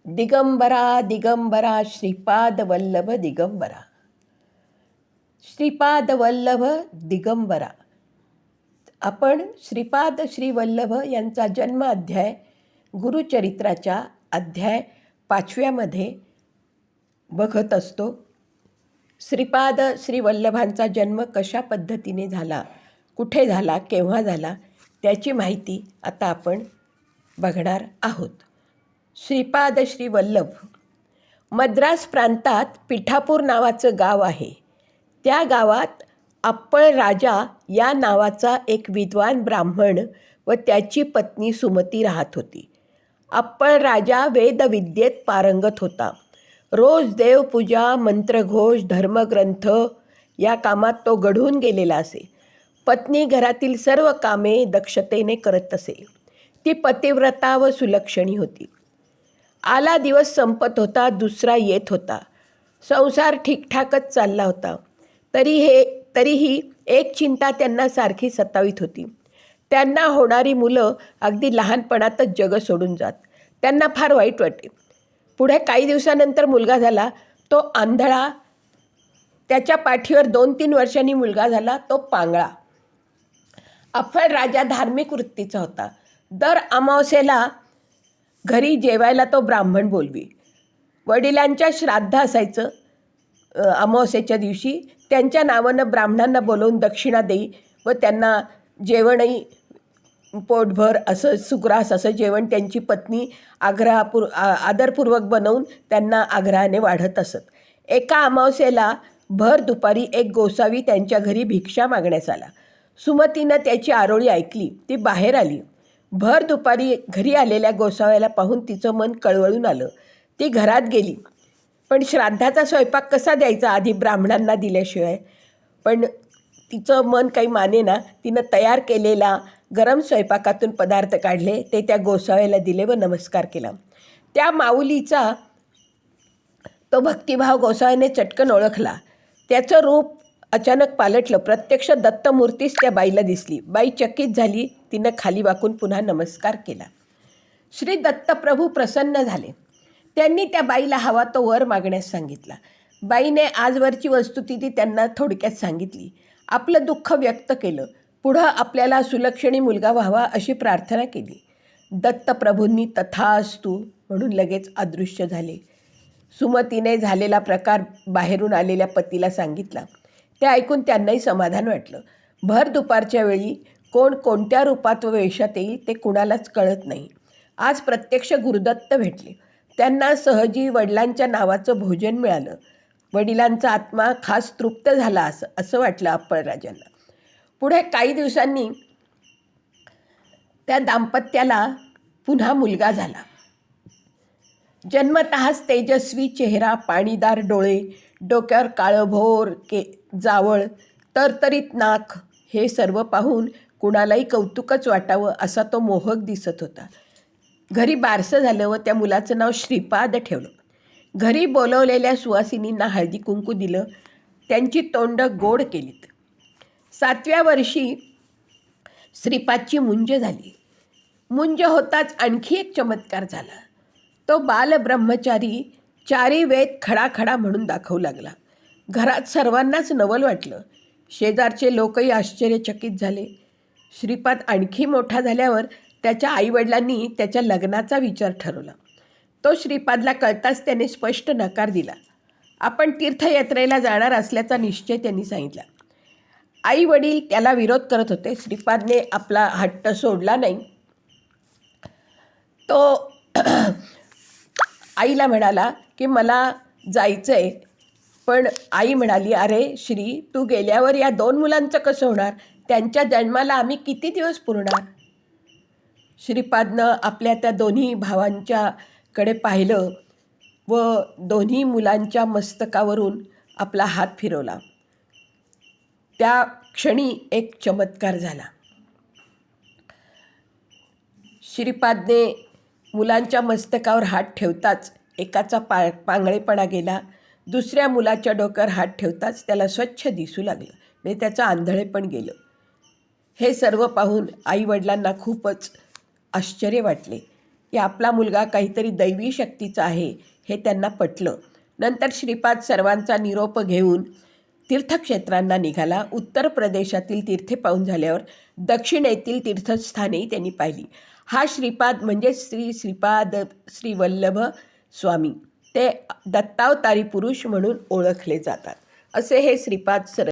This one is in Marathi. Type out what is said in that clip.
दिगंबरा दिगंबरा श्रीपाद वल्लभ दिगंबरा. श्रीपाद वल्लभ दिगंबरा. आपण श्रीपाद श्री वल्लभ यांचा जन्म अध्याय गुरुचरित्राच्या अध्याय 5व्यामध्ये बघत असतो. श्रीपाद श्री वल्लभांचा जन्म कशा पद्धतीने झाला, कुठे झाला, केव्हा झाला, त्याची माहिती आता आपण बघणार आहोत. श्रीपाद श्री वल्लभ मद्रास प्रांतात पिठापूर नावाचं गाव आहे. त्या गावात अप्पळ राजा या नावाचा एक विद्वान ब्राह्मण व त्याची पत्नी सुमती राहत होती. अप्पळ राजा वेदविद्येत पारंगत होता. रोज देवपूजा, मंत्रघोष, धर्मग्रंथ या कामात तो गढून गेलेला असे. पत्नी घरातील सर्व कामे दक्षतेने करत असे. ती पतिव्रता व सुलक्षणी होती. आला दिवस संपत होता, दुसरा येत होता. संसार ठीकठाकच चालला होता. तरीही एक चिंता त्यांना सारखी सतावीत होती. त्यांना होणारी मुलं अगदी लहानपणातच जग सोडून जात. त्यांना फार वाईट वाटे. पुढे काही दिवसानंतर मुलगा झाला, तो आंधळा. त्याच्या पाठीवर 2-3 वर्षांनी मुलगा झाला, तो पांगळा. अप्पळ राजा धार्मिक वृत्तीचा होता. दर अमावस्येला घरी जेवायला तो ब्राह्मण बोलवी. वडिलांच्या श्राद्ध असायचं अमावस्येच्या दिवशी. त्यांच्या नावानं ब्राह्मणांना बोलवून दक्षिणा देई व त्यांना जेवणही पोटभर असं सुग्रास असं जेवण त्यांची पत्नी आदरपूर्वक बनवून त्यांना आग्रहाने वाढत असत. एका अमावस्येला भर दुपारी एक गोसावी त्यांच्या घरी भिक्षा मागण्यास आला. सुमतीनं त्याची आरोळी ऐकली. ती बाहेर आली. भर दुपारी घरी आलेल्या गोसाव्याला पाहून तिचं मन कळवळून आलं. ती घरात गेली. पण श्राद्धाचा स्वयंपाक कसा द्यायचा आधी ब्राह्मणांना दिल्याशिवाय. पण तिचं मन काही मानेना. तिनं तयार केलेला गरम स्वयंपाकातून पदार्थ काढले, ते त्या गोसाव्याला दिले व नमस्कार केला. त्या माऊलीचा तो भक्तिभाव गोसाव्याने चटकन ओळखला. त्याचं रूप अचानक पालटलं. प्रत्यक्ष दत्तमूर्तीच त्या बाईला दिसली. बाई चकित झाली. तिनं खाली वाकून पुन्हा नमस्कार केला. श्री दत्तप्रभू प्रसन्न झाले. त्यांनी त्या बाईला हवा तो वर मागण्यास सांगितला. बाईने आजवरची वस्तुस्थिती त्यांना थोडक्यात सांगितली. आपलं दुःख व्यक्त केलं. पुढं आपल्याला सुलक्षणी मुलगा व्हावा अशी प्रार्थना केली. दत्तप्रभूंनी तथास्तु म्हणून लगेच अदृश्य झाले. सुमतीने झालेला प्रकार बाहेरून आलेल्या पतीला सांगितला. ते ऐकून त्यांनाही समाधान वाटलं. भर दुपारच्या वेळी कोण कोणत्या रूपात व वेशात येईल ते कुणालाच कळत नाही. आज प्रत्यक्ष गुरुदत्त भेटले. त्यांना सहजी वडिलांच्या नावाचं भोजन मिळालं. वडिलांचा आत्मा खास तृप्त झाला असं वाटलं अप्पळ राजांना. पुढे काही दिवसांनी त्या दाम्पत्याला पुन्हा मुलगा झाला. जन्मतःच तेजस्वी चेहरा, पाणीदार डोळे, डोक्यावर काळभोर जावळ, तरतरीत नाक, हे सर्व पाहून कुणालाही कौतुकच वाटावं असा तो मोहक दिसत होता. घरी बारसं झालं व त्या मुलाचं नाव श्रीपाद ठेवलं. घरी बोलवलेल्या सुवासिनींना हळदी कुंकू दिलं. त्यांची तोंडं गोड केलीत. 7व्या वर्षी श्रीपादची मुंज झाली. मुंज होताच आणखी एक चमत्कार झाला. तो बालब्रह्मचारी 4 वेद खडाखडा म्हणून दाखवू लागला. घरात सर्वांनाच नवल वाटलं. शेजारचे लोकही आश्चर्यचकित झाले. श्रीपाद आणखी मोठा झाल्यावर त्याच्या आईवडिलांनी त्याच्या लग्नाचा विचार ठरवला. तो श्रीपादला कळताच त्याने स्पष्ट नकार दिला. आपण तीर्थयात्रेला जाणार असल्याचा निश्चय त्यांनी सांगितला. आई वडील त्याला विरोध करत होते. श्रीपादने आपला हट्ट सोडला नाही. तो आईला म्हणाला की मला जायचं आहे. पण आई म्हणाली, अरे श्री, तू गेल्यावर या 2 मुलांचं कसं होणार? त्यांच्या जन्माला आम्ही किती दिवस पुरणार? श्रीपादनं आपल्या त्या दोन्ही भावांच्याकडे पाहिलं व दोन्ही मुलांच्या मस्तकावरून आपला हात फिरवला. त्या क्षणी एक चमत्कार झाला. श्रीपादने मुलांच्या मस्तकावर हात ठेवताच एकाचा पांगळेपणा गेला. दुसऱ्या मुलाच्या डोक्यावर हात ठेवताच त्याला स्वच्छ दिसू लागलं. म्हणजे त्याचं आंधळेपण गेलं. हे सर्व पाहून आईवडिलांना खूपच आश्चर्य वाटले. की आपला मुलगा काहीतरी दैवी शक्तीचा आहे हे त्यांना पटलं. नंतर श्रीपाद सर्वांचा निरोप घेऊन तीर्थक्षेत्रांना निघाला. उत्तर प्रदेशातील तीर्थे पाहून झाल्यावर दक्षिणेतील तीर्थस्थानेही त्यांनी पाहिली. हा श्रीपाद म्हणजे श्रीपाद श्री वल्लभ स्वामी, ते दत्तावतारी पुरुष म्हणून ओळखले जातात. असे हे श्रीपाद